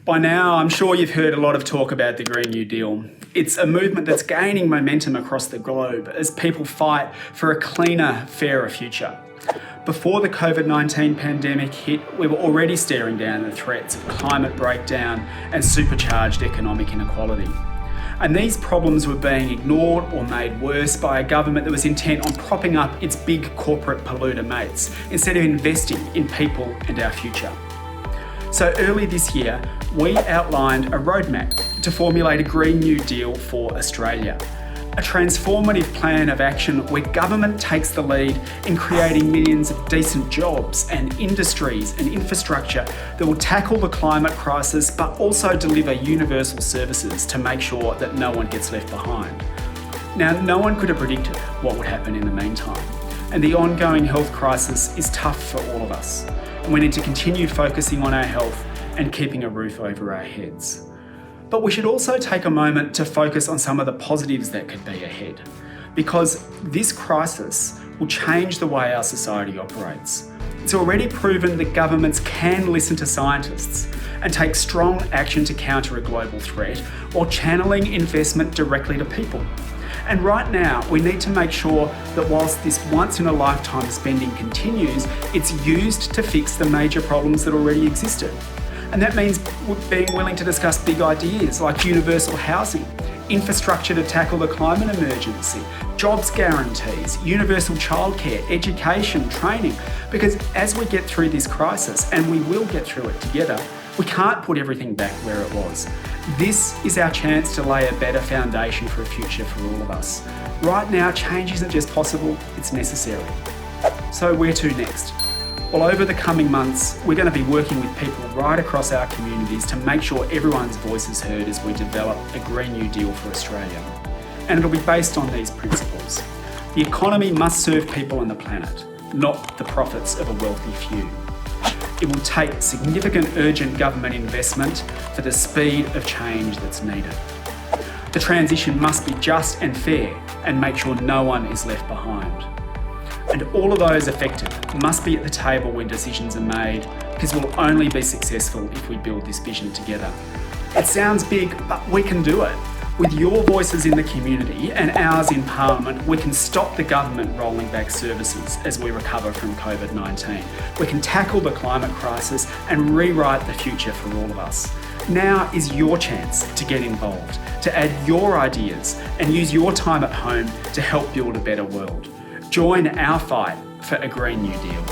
By now, I'm sure you've heard a lot of talk about the Green New Deal. It's a movement that's gaining momentum across the globe as people fight for a cleaner, fairer future. Before the COVID-19 pandemic hit, we were already staring down the threats of climate breakdown and supercharged economic inequality. And these problems were being ignored or made worse by a government that was intent on propping up its big corporate polluter mates instead of investing in people and our future. So early this year, we outlined a roadmap to formulate a Green New Deal for Australia. A transformative plan of action where government takes the lead in creating millions of decent jobs and industries and infrastructure that will tackle the climate crisis but also deliver universal services to make sure that no one gets left behind. Now, no one could have predicted what would happen in the meantime, and the ongoing health crisis is tough for all of us. And we need to continue focusing on our health and keeping a roof over our heads. But we should also take a moment to focus on some of the positives that could be ahead, because this crisis will change the way our society operates. It's already proven that governments can listen to scientists and take strong action to counter a global threat while channeling investment directly to people. And right now, we need to make sure that whilst this once-in-a-lifetime spending continues, it's used to fix the major problems that already existed. And that means being willing to discuss big ideas like universal housing, infrastructure to tackle the climate emergency, jobs guarantees, universal childcare, education, training. Because as we get through this crisis, and we will get through it together, we can't put everything back where it was. This is our chance to lay a better foundation for a future for all of us. Right now, change isn't just possible, it's necessary. So where to next? Well, over the coming months, we're going to be working with people right across our communities to make sure everyone's voice is heard as we develop a Green New Deal for Australia. And it'll be based on these principles. The economy must serve people on the planet, not the profits of a wealthy few. It will take significant urgent government investment for the speed of change that's needed. The transition must be just and fair and make sure no one is left behind. And all of those affected must be at the table when decisions are made, because we'll only be successful if we build this vision together. It sounds big, but we can do it. With your voices in the community and ours in Parliament, we can stop the government rolling back services as we recover from COVID-19. We can tackle the climate crisis and rewrite the future for all of us. Now is your chance to get involved, to add your ideas and use your time at home to help build a better world. Join our fight for a Green New Deal.